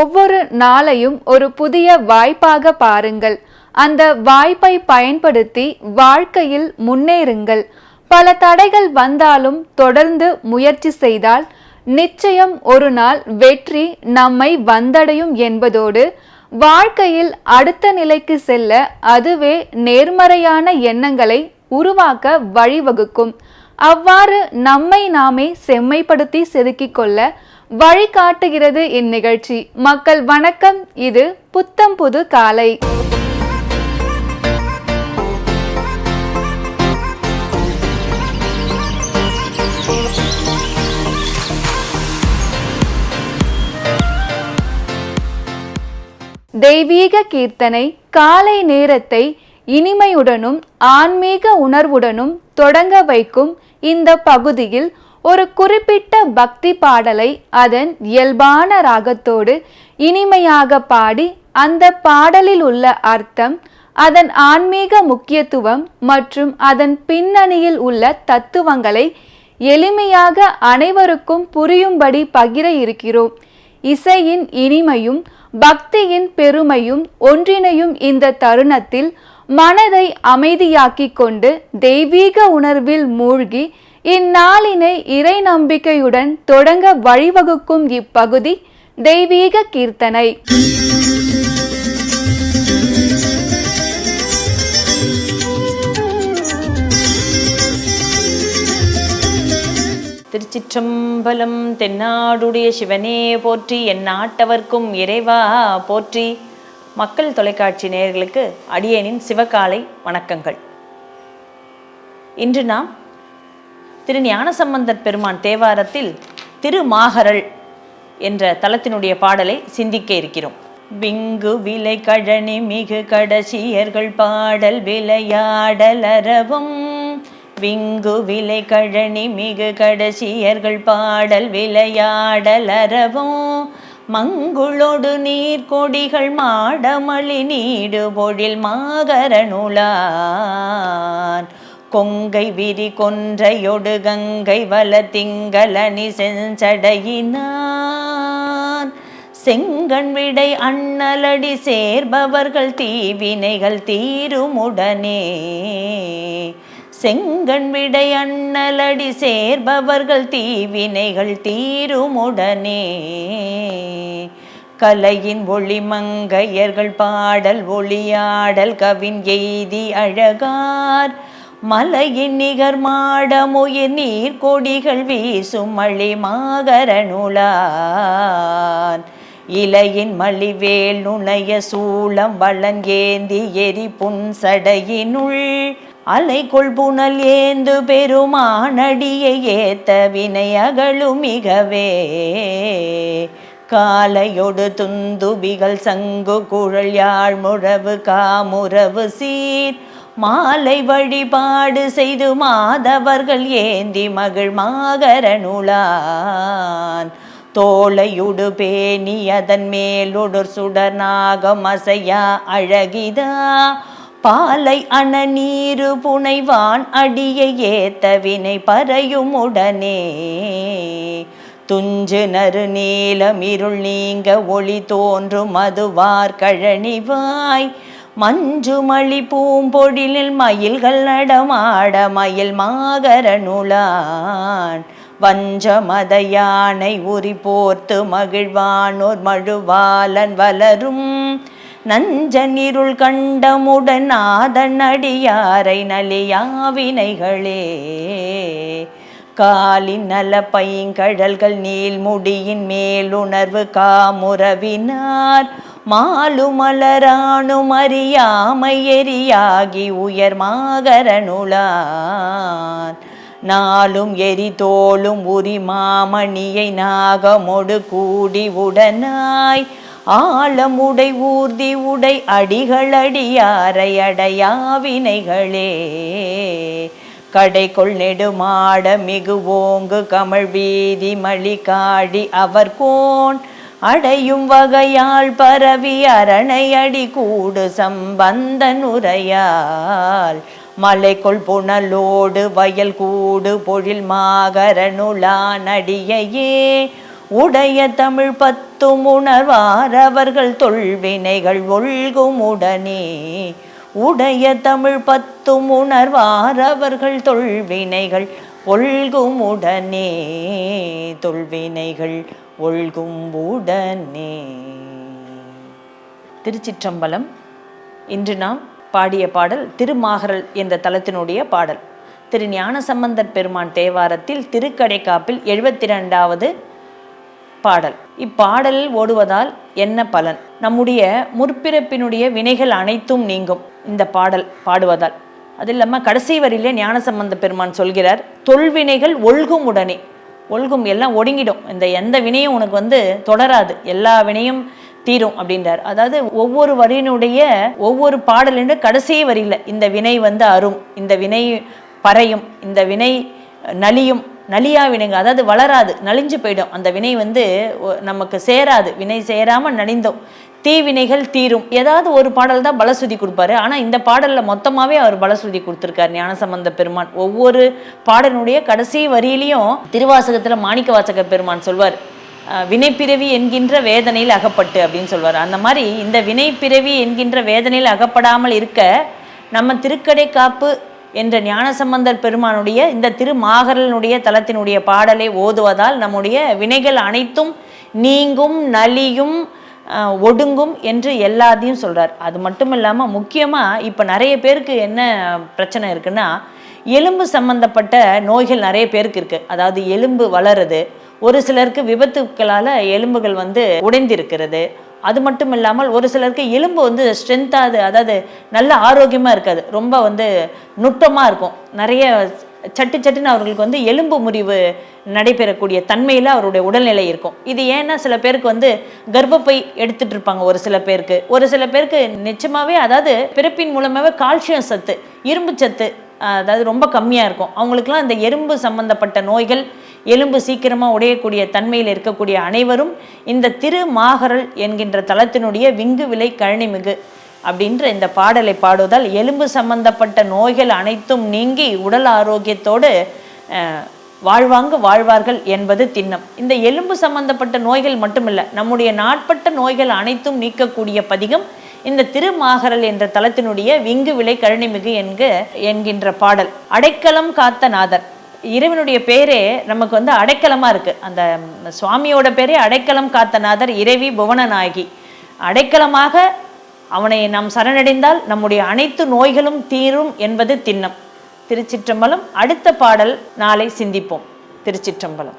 ஒவ்வொரு நாளையும் ஒரு புதிய வாய்ப்பாக பாருங்கள். அந்த வாய்ப்பை பயன்படுத்தி வாழ்க்கையில் முன்னேறுங்கள். பல தடைகள் வந்தாலும் தொடர்ந்து முயற்சி செய்தால் நிச்சயம் ஒரு நாள் வெற்றி நம்மை வந்தடையும் என்பதோடு வாழ்க்கையில் அடுத்த நிலைக்கு செல்ல அதுவே நேர்மறையான எண்ணங்களை உருவாக்க வழிவகுக்கும். அவ்வாறு நம்மை நாமே செம்மைப்படுத்தி செதுக்கிக் கொள்ள வழிகாட்டுகிறது இந்நிகழ்ச்சி. மக்கள் வணக்கம், இது புத்தம் புது காலை. தெய்வீக கீர்த்தனை காலை நேரத்தை இனிமையுடனும் ஆன்மீக உணர்வுடனும் தொடங்க வைக்கும் இந்த பகுதியில் ஒரு குறிப்பிட்ட பக்தி பாடலை அதன் இயல்பான ராகத்தோடு இனிமையாக பாடி அந்த பாடலில் உள்ள அர்த்தம், அதன் ஆன்மீக முக்கியத்துவம் மற்றும் அதன் பின்னணியில் உள்ள தத்துவங்களை எளிமையாக அனைவருக்கும் புரியும்படி பகிர இருக்கிறோம். இசையின் இனிமையும் பக்தியின் பெருமையும் ஒன்றிணையும் இந்த தருணத்தில் மனதை அமைதியாக்கிக் கொண்டு தெய்வீக உணர்வில் மூழ்கி இந்நாளினை இறை நம்பிக்கையுடன் தொடங்க வழிவகுக்கும் இப்பகுதி தெய்வீக கீர்த்தனை. திருச்சிற்றம்பலம். தென்னாடுடைய சிவனே போற்றி, எந்நாட்டவர்க்கும் இறைவா போற்றி. மக்கள் தொலைக்காட்சி நேயர்களுக்கு அடியேனின் சிவகாலை வணக்கங்கள். இன்று நாம் திரு ஞானசம்பந்தர் பெருமான் தேவாரத்தில் திருமாகரல் என்ற தலத்தினுடைய பாடலை சிந்திக்க இருக்கிறோம். விங்கு விலை கழனி மிகு கடைசியர்கள் பாடல் விளையாடல் அரவம். விங்கு விலை கழனி மிகு கடைசியர்கள் பாடல் விளையாடல் அரவம். மங்குளொடு நீர்கொடிகள் மாடமளி நீடு பொழில் மாகரனுளான். கொங்கை விரி கொன்றையொடு கங்கை வல திங்களனி செஞ்சடையினான். செங்கண் விடை அண்ணலடி சேர்பவர்கள் தீவினைகள் தீருமுடனே. செங்கண் விடை அண்ணலடி சேர்பவர்கள் தீவினைகள் தீருமுடனே. கலையின் ஒளி மங்கையர்கள் பாடல் ஒளியாடல் கவின் எய்தி அழகார். மலையின் நிகர் மாடமுயிர் நீர் கொடிகள் வீசும் மழி மாகரனுளான். இலையின் மலிவேல் நுணைய சூளம் வளன் ஏந்தி எரி புன்சடையினுள். அலை கொள்புணல் ஏந்து பெருமானடியை ஏத்த வினை அகலும் மிகவே. காலையொடு துந்துபிகள் சங்கு குழல் யாழ் முழவு காமுறவு சீர். மாலை வழிபாடு செய்து மாதவர்கள் ஏந்தி மகிழ் மாகரனுளான். தோளையுடு பேணி அதன் மேலொடு சுடர் நாகம் அசையா அழகிதா. பாலை அண நீரு புனைவான் அடியை ஏத்த வினை பறையும் உடனே. துஞ்சு நறு நீலம் இருள் நீங்க ஒளி தோன்றும் மதுவார் கழனிவாய். மஞ்சுமளி பூம்பொழிலில் மயில்கள் நடமாட மயில் மாகரனுளான். வஞ்ச மத யானை உரி போர்த்து மகிழ்வானோர் மழுவாலன் வளரும். நஞ்சனிருள் கண்டமுடன் நாதன் அடியாரை நலியாவினைகளே. காலின் நல பைங்கழல்கள் நீள் முடியின் மேலுணர்வு காமுறவினார். மாலுமலரானும் அறியாமை எரியாகி உயர் மாகரனுளான். நாளும் எரி தோளும் உரி மாமணியை நாகமொடு கூடி உடனாய். ஆழமுடை ஊர்தி உடை அடிகளடியாரை அடையாவினைகளே. கடைக்குள் நெடுமாட மிகு ஓங்கு கமழ் வீதி மலி காடி அவர் கோன். அடையும் வகையால் பரவி அரணை அடி கூடு சம்பந்தன் உரையால். மலைக்குள் புனலோடு வயல் கூடு பொழில் மாகரனுளான் அடியையே. உடைய தமிழ் பத்தும் உணர்வார் அவர்கள் தொல்வினைகள் ஒல்கும் உடனே. உடைய தமிழ் பத்தும் உணர்வார் அவர்கள் தொல்வினைகள் ஒல்கும் உடனே. தொல்வினைகள் ஒல்கும் உடனே. திருச்சிற்றம்பலம். இன்று நாம் பாடிய பாடல் திருமாகரல் என்ற தலத்தினுடைய பாடல். திரு ஞானசம்பந்தர் பெருமான் தேவாரத்தில் திருக்கடைக்காப்பில் 72வது பாடல். இப்பாடலில் ஓடுவதால் என்ன பலன்? நம்முடைய முற்பிறப்பினுடைய வினைகள் அனைத்தும் நீங்கும் இந்த பாடல் பாடுவதால். அது இல்லாமல் கடைசி வரியிலே ஞானசம்பந்த பெருமான் சொல்கிறார், தொல்வினைகள் ஒல்கும் உடனே. ஒல்கும் எல்லாம் ஒடுங்கிடும், இந்த எந்த வினையும் உனக்கு தொடராது, எல்லா வினையும் தீரும் அப்படின்றார். அதாவது ஒவ்வொரு வரியினுடைய ஒவ்வொரு பாடலின் கடைசி வரியில இந்த வினை அரும், இந்த வினை பறையும், இந்த வினை நலியும், நலியா வினைங்க, அதாவது வளராது, நலிஞ்சு போயிடும், அந்த வினை நமக்கு சேராது, வினை சேராம நலிந்தோம், தீவினைகள் தீரும். ஏதாவது ஒரு பாடல் தான் பலசுதி கொடுப்பாரு. ஆனா இந்த பாடல்ல மொத்தமாவே அவர் பலசுதி கொடுத்திருக்காரு ஞானசம்பந்த பெருமான். ஒவ்வொரு பாடலுடைய கடைசி வரியிலையும் திருவாசகத்துல மாணிக்க வாசக பெருமான் சொல்வார், வினைப்பிறவி என்கின்ற வேதனையில் அகப்பட்டு அப்படின்னு சொல்வார். அந்த மாதிரி இந்த வினைப்பிறவி என்கின்ற வேதனையில் அகப்படாமல் இருக்க நம்ம திருக்கடைக்காப்பு என்ற ஞானசம்பந்தர் பெருமானுடைய இந்த திருமாகரலினுடைய தலத்தினுடைய பாடலை ஓதுவதால் நம்முடைய வினைகள் அனைத்தும் நீங்கும், நலியும், ஒடுங்கும் என்று எல்லாத்தையும் சொல்றார். அது மட்டும் இல்லாமல் முக்கியமாக இப்போ நிறைய பேருக்கு என்ன பிரச்சனை இருக்குன்னா, எலும்பு சம்பந்தப்பட்ட நோய்கள் நிறைய பேருக்கு இருக்கு. அதாவது எலும்பு வளருது, ஒரு சிலருக்கு விபத்துக்களால் எலும்புகள் உடைந்திருக்கிறது. அது மட்டும் இல்லாமல் ஒரு சிலருக்கு எலும்பு ஸ்ட்ரென்த்தாக, அதாவது நல்ல ஆரோக்கியமாக இருக்காது, ரொம்ப நுட்பமாக இருக்கும். நிறைய சட்டு சட்டுன்னு அவர்களுக்கு எலும்பு முறிவு நடைபெறக்கூடிய தன்மையில் அவருடைய உடல்நிலை இருக்கும். இது ஏன்னா சில பேருக்கு கர்ப்பப்பை எடுத்துட்டு இருப்பாங்க, ஒரு சில பேருக்கு நிச்சயமாகவே, அதாவது பிறப்பின் மூலமாகவே கால்சியம் சத்து, இரும்பு சத்து அதாவது ரொம்ப கம்மியாக இருக்கும். அவங்களுக்குலாம் இந்த எலும்பு சம்பந்தப்பட்ட நோய்கள், எலும்பு சீக்கிரமாக உடையக்கூடிய தன்மையில் இருக்கக்கூடிய அனைவரும் இந்த திருமாகரல் என்கின்ற தலத்தினுடைய விங்கு விலை கழனிமிகு அப்படின்ற இந்த பாடலை பாடுவதால் எலும்பு சம்பந்தப்பட்ட நோய்கள் அனைத்தும் நீங்கி உடல் ஆரோக்கியத்தோடு வாழ்வார்கள் என்பது திண்ணம். இந்த எலும்பு சம்பந்தப்பட்ட நோய்கள் மட்டுமில்லை, நம்முடைய நாட்பட்ட நோய்கள் அனைத்தும் நீக்கக்கூடிய பதிகம் இந்த திருமாகரல் என்ற தலத்தினுடைய விங்கு விலை கழனிமிகு என்கின்ற பாடல். அடைக்கலம் காத்த நாதர், இறைவனுடைய பேரே நமக்கு அடைக்கலமா இருக்கு. அந்த சுவாமியோட பேரே அடைக்கலம் காத்த நாதர், இறைவி புவனநாயகி. அடைக்கலமாக அவனை நாம் சரணடைந்தால் நம்முடைய அனைத்து நோய்களும் தீரும் என்பது திண்ணம். திருச்சிற்றம்பலம். அடுத்த பாடல் நாளை சிந்திப்போம். திருச்சிற்றம்பலம்.